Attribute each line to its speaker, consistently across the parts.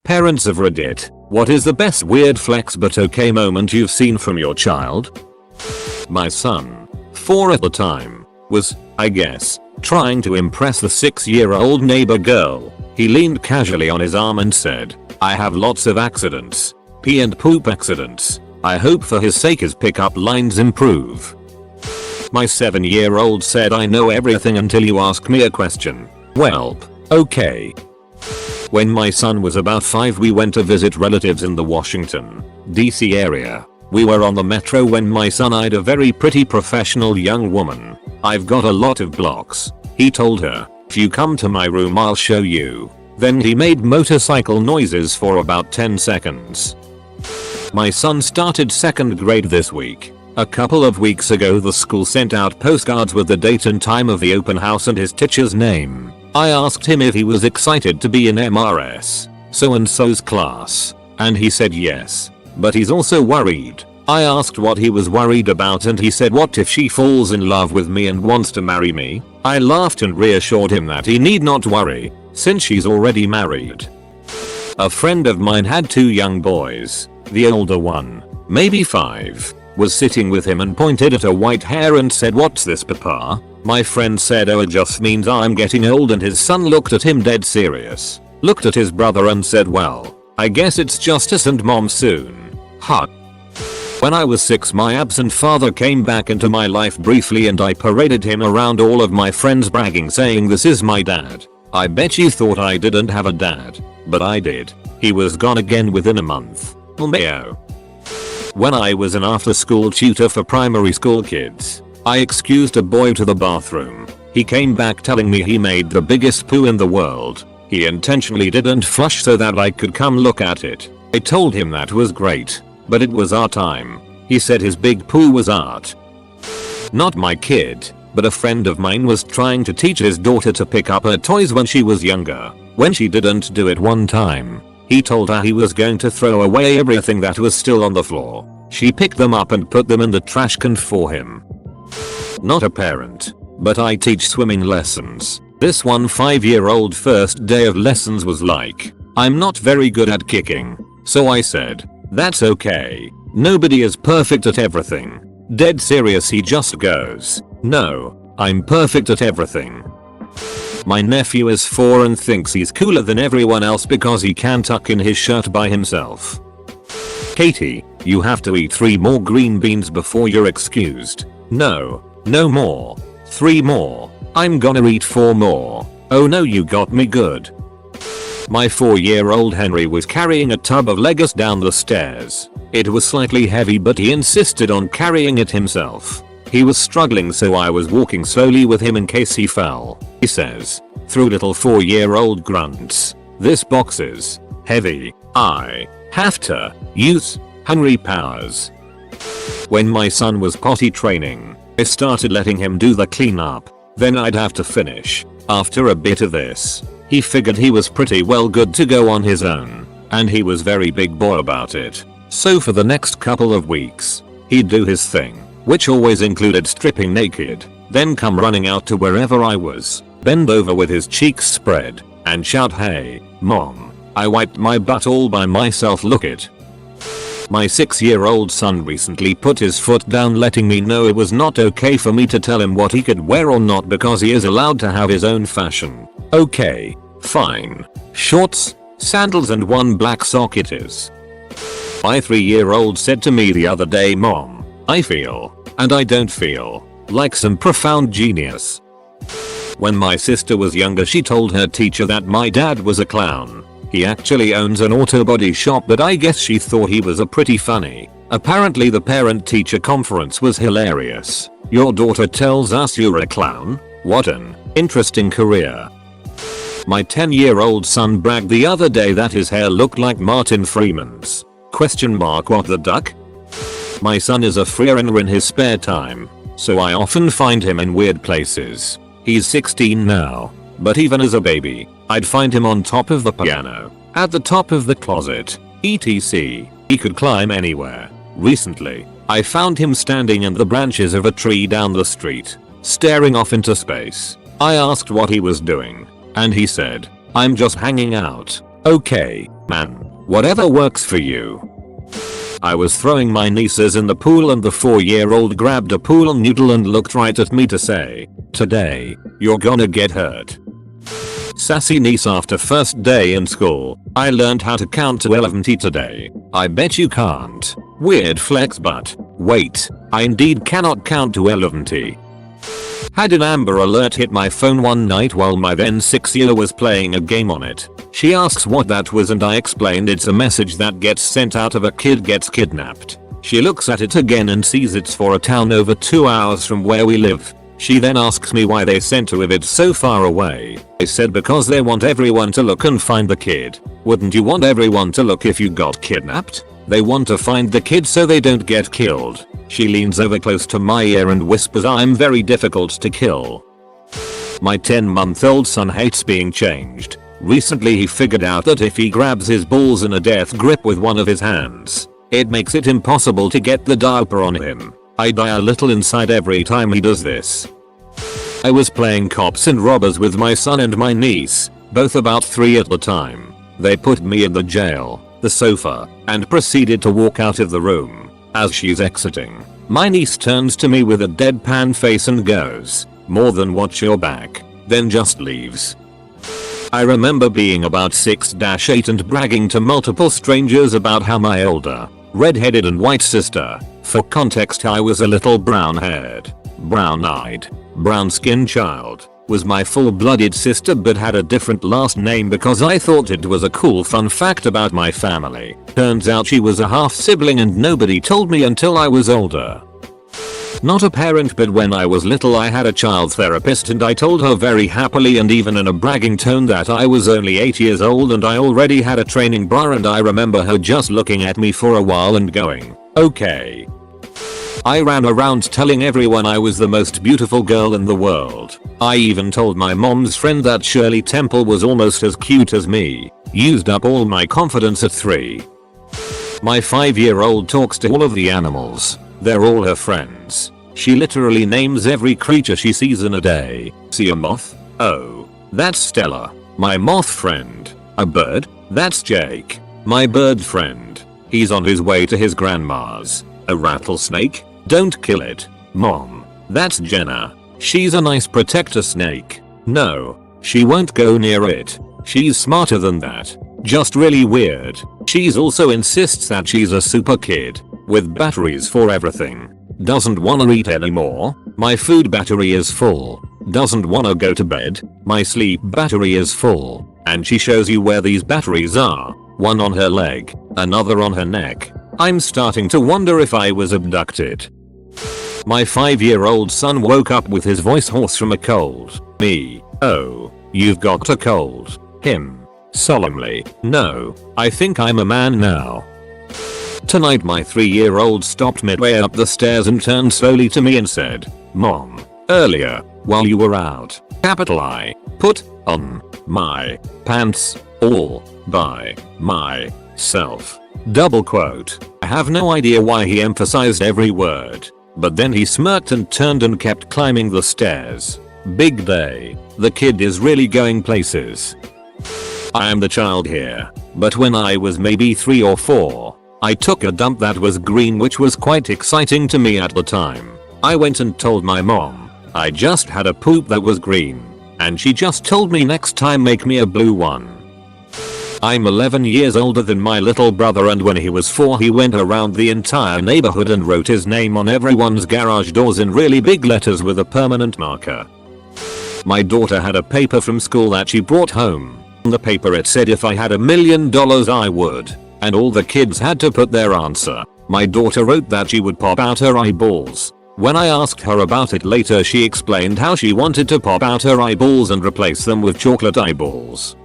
Speaker 1: Parents of Reddit, what is the best weird flex but okay moment you've seen from your child? My son, 4 at the time, was, I guess, trying to impress the 6-year-old neighbor girl. He leaned casually on his arm and said, "I have lots of accidents. Pee and poop accidents. I hope for his sake his pickup lines improve." My 7-year-old said, "I know everything until you ask me a question." Welp, okay. When my son was about 5 we went to visit relatives in the Washington, D.C. area. We were on the metro when my son eyed a very pretty professional young woman. "I've got a lot of blocks," he told her. "If you come to my room I'll show you." Then he made motorcycle noises for about 10 seconds. My son started 2nd grade this week. A couple of weeks ago the school sent out postcards with the date and time of the open house and his teacher's name. I asked him if he was excited to be in MRS so and so's class, and he said yes. But he's also worried. I asked what he was worried about and he said, "What if she falls in love with me and wants to marry me?" I laughed and reassured him that he need not worry, since she's already married. A friend of mine had 2 young boys. The older one, maybe 5, was sitting with him and pointed at her white hair and said, "What's this, Papa?" My friend said, "Oh, it just means I'm getting old," and his son looked at him dead serious, looked at his brother and said, "Well, I guess it's just us and Mom soon." Huh. When I was 6 my absent father came back into my life briefly and I paraded him around all of my friends bragging saying, "This is my dad." I bet you thought I didn't have a dad, but I did. He was gone again within a month. Mayo. When I was an after-school tutor for primary school kids, I excused a boy to the bathroom. He came back telling me he made the biggest poo in the world. He intentionally didn't flush so that I could come look at it. I told him that was great, but it was art time. He said his big poo was art. Not my kid, but a friend of mine was trying to teach his daughter to pick up her toys when she was younger. When she didn't do it one time, he told her he was going to throw away everything that was still on the floor. She picked them up and put them in the trash can for him. Not a parent, but I teach swimming lessons. This one 5-year-old first day of lessons was like, "I'm not very good at kicking." So I said, "That's okay. Nobody is perfect at everything." Dead serious, he just goes, "No, I'm perfect at everything." My nephew is 4 and thinks he's cooler than everyone else because he can tuck in his shirt by himself. "Katie, you have to eat 3 more green beans before you're excused." "No, no more. 3 more. I'm gonna eat 4 more." "Oh no, you got me good." My 4-year-old Henry was carrying a tub of Legos down the stairs. It was slightly heavy but he insisted on carrying it himself. He was struggling so I was walking slowly with him in case he fell. He says, through little 4-year-old grunts, "This box is heavy. I have to use Henry powers." When my son was potty training, I started letting him do the cleanup. Then I'd have to finish. After a bit of this, he figured he was pretty well good to go on his own, and he was very big boy about it. So for the next couple of weeks, he'd do his thing, which always included stripping naked, then come running out to wherever I was, bend over with his cheeks spread, and shout, "Hey, Mom, I wiped my butt all by myself, look it." My 6-year-old son recently put his foot down, letting me know it was not okay for me to tell him what he could wear or not because he is allowed to have his own fashion. Okay, fine. Shorts, sandals and 1 black sock it is. My 3-year-old said to me the other day, "Mom, I feel, and I don't feel, like some profound genius." When my sister was younger she told her teacher that my dad was a clown. He actually owns an auto body shop, but I guess she thought he was a pretty funny. Apparently the parent-teacher conference was hilarious. "Your daughter tells us you're a clown? What an interesting career." My 10-year-old son bragged the other day that his hair looked like Martin Freeman's. What the duck? My son is a freelancer in his spare time, so I often find him in weird places. He's 16 now, but even as a baby, I'd find him on top of the piano, at the top of the closet, etc. He could climb anywhere. Recently, I found him standing in the branches of a tree down the street, staring off into space. I asked what he was doing, and he said, "I'm just hanging out." Okay, Man, whatever works for you. I was throwing my nieces in the pool and the 4-year-old grabbed a pool noodle and looked right at me to say, "Today, you're gonna get hurt." Sassy niece after first day in school, "I learned how to count to 11 today." I bet you can't. Weird flex, but wait, I indeed cannot count to 11. Had an Amber Alert hit my phone one night while my then 6-year was playing a game on it. She asks what that was and I explained it's a message that gets sent out if a kid gets kidnapped. She looks at it again and sees it's for a town over 2 hours from where we live. She then asks me why they sent to if it's so far away. I said because they want everyone to look and find the kid. Wouldn't you want everyone to look if you got kidnapped? They want to find the kid so they don't get killed. She leans over close to my ear and whispers, "I'm very difficult to kill." My 10-month-old son hates being changed. Recently he figured out that if he grabs his balls in a death grip with one of his hands, it makes it impossible to get the diaper on him. I die a little inside every time he does this. I was playing cops and robbers with my son and my niece, both about 3 at the time. They put me in the jail, the sofa, and proceeded to walk out of the room. As she's exiting, my niece turns to me with a deadpan face and goes, "More than watch your back," then just leaves. I remember being about 6-8 and bragging to multiple strangers about how my older, red-headed and white sister, for context I was a little brown-haired, brown-eyed, brown-skinned child, was my full-blooded sister but had a different last name because I thought it was a cool fun fact about my family. Turns out she was a half-sibling and nobody told me until I was older. Not a parent, but when I was little I had a child therapist and I told her very happily and even in a bragging tone that I was only 8 years old and I already had a training bra, and I remember her just looking at me for a while and going, "Okay." I ran around telling everyone I was the most beautiful girl in the world. I even told my mom's friend that Shirley Temple was almost as cute as me. Used up all my confidence at 3. My 5-year-old talks to all of the animals. They're all her friends. She literally names every creature she sees in a day. See a moth? Oh, that's Stella, my moth friend. A bird? That's Jake, my bird friend. He's on his way to his grandma's. A rattlesnake? Don't kill it, Mom. That's Jenna. She's a nice protector snake. No, she won't go near it. She's smarter than that. Just really weird. She's also insists that she's a super kid with batteries for everything. Doesn't wanna eat anymore. My food battery is full. Doesn't wanna go to bed. My sleep battery is full. And she shows you where these batteries are. One on her leg, another on her neck. I'm starting to wonder if I was abducted. My 5-year-old son woke up with his voice hoarse from a cold. Me, "Oh, you've got a cold." Him, solemnly, "No, I think I'm a man now." Tonight my 3-year-old stopped midway up the stairs and turned slowly to me and said, "Mom, earlier, while you were out, capital I, put on my pants all by myself." Double quote. I have no idea why he emphasized every word, but then he smirked and turned and kept climbing the stairs. Big day. The kid is really going places. I am the child here, but when I was maybe 3 or 4, I took a dump that was green, which was quite exciting to me at the time. I went and told my mom, I just had a poop that was green, and she just told me next time make me a blue one. I'm 11 years older than my little brother, and when he was 4 he went around the entire neighborhood and wrote his name on everyone's garage doors in really big letters with a permanent marker. My daughter had a paper from school that she brought home. On the paper it said if I had $1 million I would, and all the kids had to put their answer. My daughter wrote that she would pop out her eyeballs. When I asked her about it later, she explained how she wanted to pop out her eyeballs and replace them with chocolate eyeballs.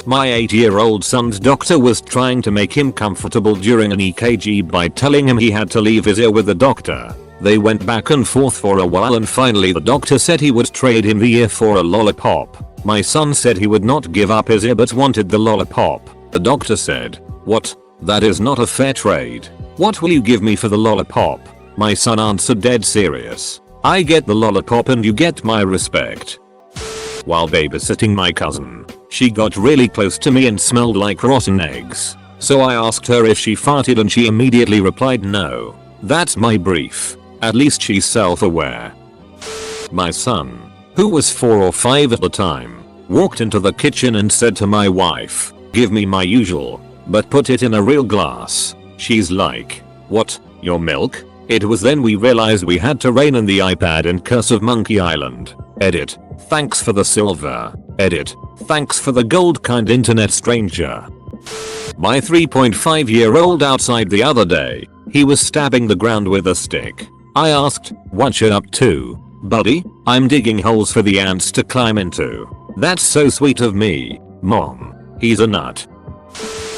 Speaker 1: My 8-year-old son's doctor was trying to make him comfortable during an EKG by telling him he had to leave his ear with the doctor. They went back and forth for a while and finally the doctor said he would trade him the ear for a lollipop. My son said he would not give up his ear but wanted the lollipop. The doctor said, "What? That is not a fair trade. What will you give me for the lollipop?" My son answered dead serious, "I get the lollipop and you get my respect." While babysitting my cousin, She got really close to me and smelled like rotten eggs. So I asked her if she farted and she immediately replied no. That's my brief. At least she's self-aware. My son, who was 4 or 5 at the time, walked into the kitchen and said to my wife, "Give me my usual, but put it in a real glass." She's like, "What, your milk?" It was then we realized we had to rein in the iPad and Curse of Monkey Island. Edit. Thanks for the silver. Edit. Thanks for the gold kind internet stranger. My 3.5-year-old outside the other day. He was stabbing the ground with a stick. I asked, "What you up to, buddy?" "I'm digging holes for the ants to climb into." "That's so sweet of me, Mom." He's a nut.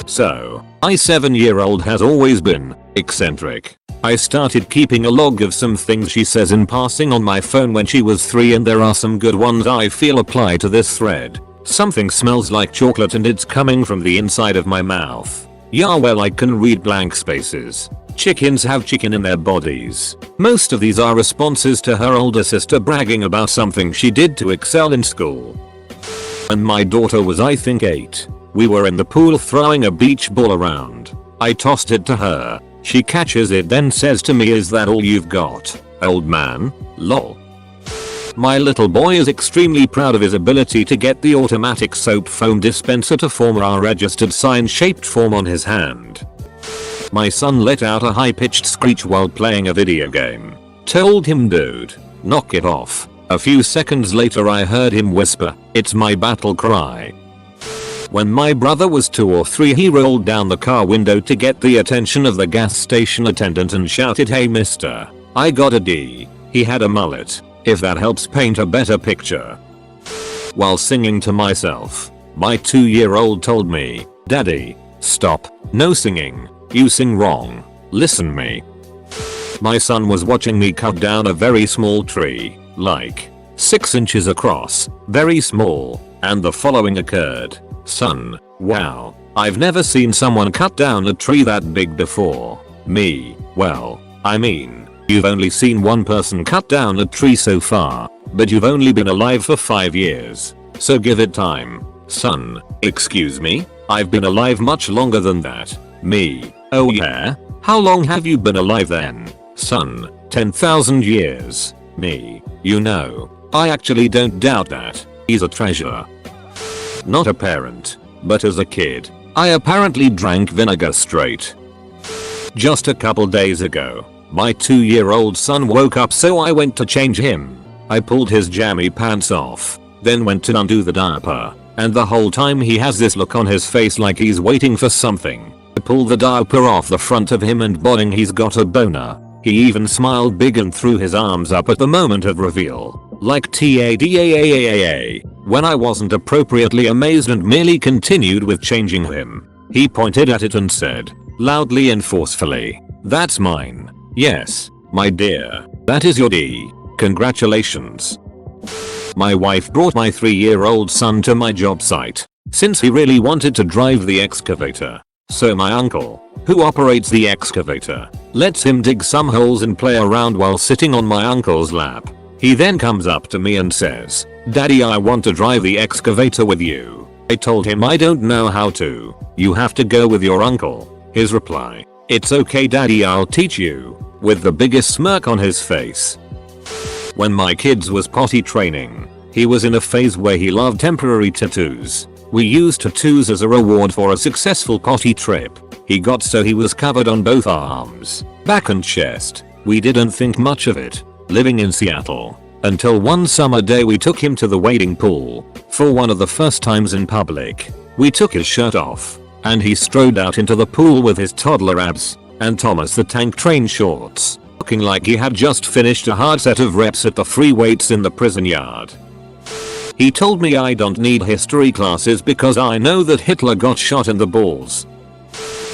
Speaker 1: So, my 7-year-old has always been eccentric. I started keeping a log of some things she says in passing on my phone when she was 3, and there are some good ones I feel apply to this thread. Something smells like chocolate and it's coming from the inside of my mouth. Yeah, well, I can read blank spaces. Chickens have chicken in their bodies. Most of these are responses to her older sister bragging about something she did to excel in school. And my daughter was, I think, 8. We were in the pool throwing a beach ball around. I tossed it to her. She catches it, then says to me, "Is that all you've got, old man?" Lol. My little boy is extremely proud of his ability to get the automatic soap foam dispenser to form a registered sign-shaped form on his hand. My son let out a high-pitched screech while playing a video game. Told him, "Dude, knock it off." A few seconds later I heard him whisper, "It's my battle cry." When my brother was 2 or 3, he rolled down the car window to get the attention of the gas station attendant and shouted, "Hey mister, I got a D." He had a mullet, if that helps paint a better picture. While singing to myself, my 2-year-old told me, "Daddy, stop, no singing, you sing wrong, listen me." My son was watching me cut down a very small tree, like 6 inches across, very small, and the following occurred. "Son, wow, I've never seen someone cut down a tree that big before." Me, "Well, I mean, you've only seen one person cut down a tree so far, but you've only been alive for 5 years, so give it time." Son, "Excuse me? I've been alive much longer than that." Me, "Oh yeah? How long have you been alive then?" Son, 10,000 years. Me, "You know, I actually don't doubt that. He's a treasure." Not a parent, but as a kid, I apparently drank vinegar straight. Just a couple days ago, my 2-year-old son woke up, so I went to change him. I pulled his jammy pants off, then went to undo the diaper, and the whole time he has this look on his face like he's waiting for something. I pulled the diaper off the front of him and bodding, he's got a boner. He even smiled big and threw his arms up at the moment of reveal, like TADAAAA. When I wasn't appropriately amazed and merely continued with changing him, he pointed at it and said, loudly and forcefully, "That's mine." "Yes, my dear, that is your D. Congratulations." My wife brought my 3-year-old son to my job site, since he really wanted to drive the excavator. So my uncle, who operates the excavator, lets him dig some holes and play around while sitting on my uncle's lap. He then comes up to me and says, "Daddy, I want to drive the excavator with you." I told him I don't know how to. "You have to go with your uncle." His reply, "It's okay daddy, I'll teach you," with the biggest smirk on his face. When my kids was potty training, he was in a phase where he loved temporary tattoos. We used tattoos as a reward for a successful potty trip. He got so he was covered on both arms, back and chest. We didn't think much of it, living in Seattle, until one summer day we took him to the wading pool. For one of the first times in public, we took his shirt off, and he strode out into the pool with his toddler abs and Thomas the Tank Train shorts, looking like he had just finished a hard set of reps at the free weights in the prison yard. He told me I don't need history classes because I know that Hitler got shot in the balls.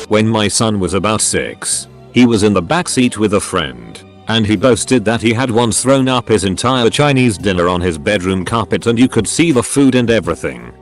Speaker 1: When my son was about 6, he was in the backseat with a friend, and he boasted that he had once thrown up his entire Chinese dinner on his bedroom carpet and you could see the food and everything.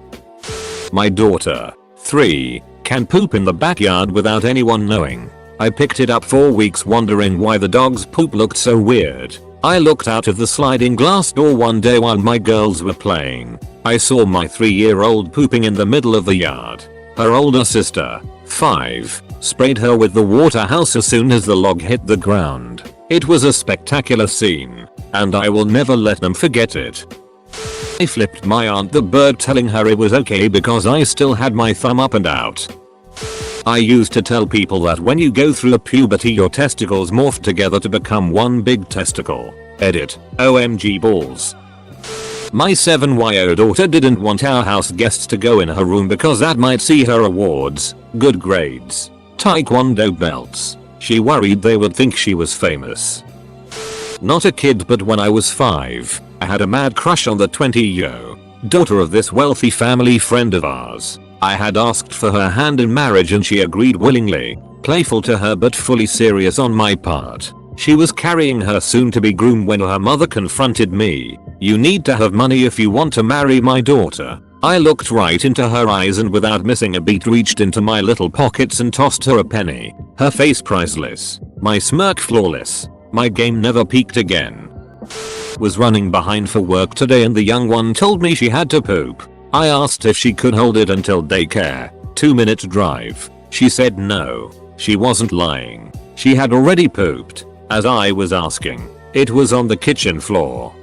Speaker 1: My daughter, 3, can poop in the backyard without anyone knowing. I picked it up 4 weeks wondering why the dog's poop looked so weird. I looked out of the sliding glass door one day while my girls were playing. I saw my 3-year-old pooping in the middle of the yard. Her older sister, 5, sprayed her with the water house as soon as the log hit the ground. It was a spectacular scene, and I will never let them forget it. I flipped my aunt the bird telling her it was okay because I still had my thumb up and out. I used to tell people that when you go through puberty your testicles morph together to become one big testicle. Edit. OMG balls. My 7-year daughter didn't want our house guests to go in her room because that might see her awards, good grades, taekwondo belts. She worried they would think she was famous. Not a kid, but when I was 5, I had a mad crush on the 20-year-old daughter of this wealthy family friend of ours. I had asked for her hand in marriage and she agreed willingly, playful to her but fully serious on my part. She was carrying her soon-to-be groom when her mother confronted me. "You need to have money if you want to marry my daughter." I looked right into her eyes and without missing a beat reached into my little pockets and tossed her a penny. Her face priceless. My smirk flawless. My game never peaked again. Was running behind for work today and the young one told me she had to poop. I asked if she could hold it until daycare. 2-minute drive. She said no. She wasn't lying. She had already pooped. As I was asking, it was on the kitchen floor.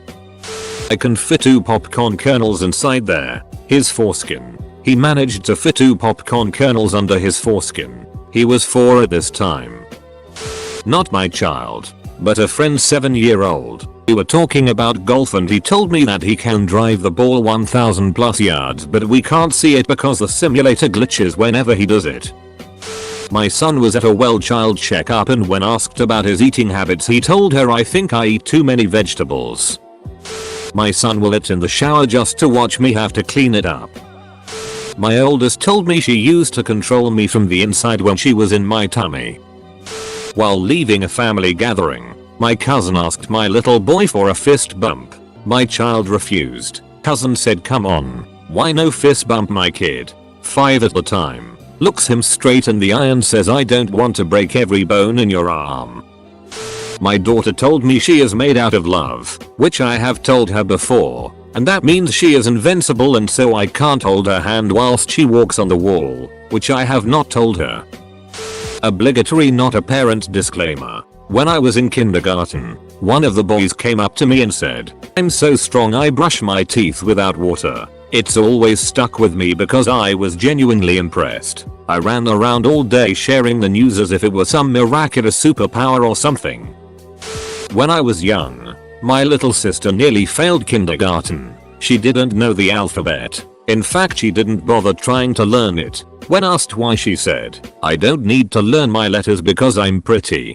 Speaker 1: I can fit 2 popcorn kernels inside there. His foreskin. He managed to fit 2 popcorn kernels under his foreskin. He was 4 at this time. Not my child, but a friend's 7-year-old. We were talking about golf and he told me that he can drive the ball 1,000 plus yards but we can't see it because the simulator glitches whenever he does it. My son was at a well child checkup and when asked about his eating habits he told her, "I think I eat too many vegetables." My son will eat in the shower just to watch me have to clean it up. My oldest told me she used to control me from the inside when she was in my tummy. While leaving a family gathering, my cousin asked my little boy for a fist bump. My child refused. Cousin said, "Come on, why no fist bump my kid?" 5 at the time. Looks him straight in the eye and says, "I don't want to break every bone in your arm." My daughter told me she is made out of love, which I have told her before, and that means she is invincible and so I can't hold her hand whilst she walks on the wall, which I have not told her. Obligatory not a parent disclaimer. When I was in kindergarten, one of the boys came up to me and said, "I'm so strong I brush my teeth without water." It's always stuck with me because I was genuinely impressed. I ran around all day sharing the news as if it was some miraculous superpower or something. When I was young, my little sister nearly failed kindergarten. She didn't know the alphabet. In fact, she didn't bother trying to learn it. When asked why, she said, "I don't need to learn my letters because I'm pretty."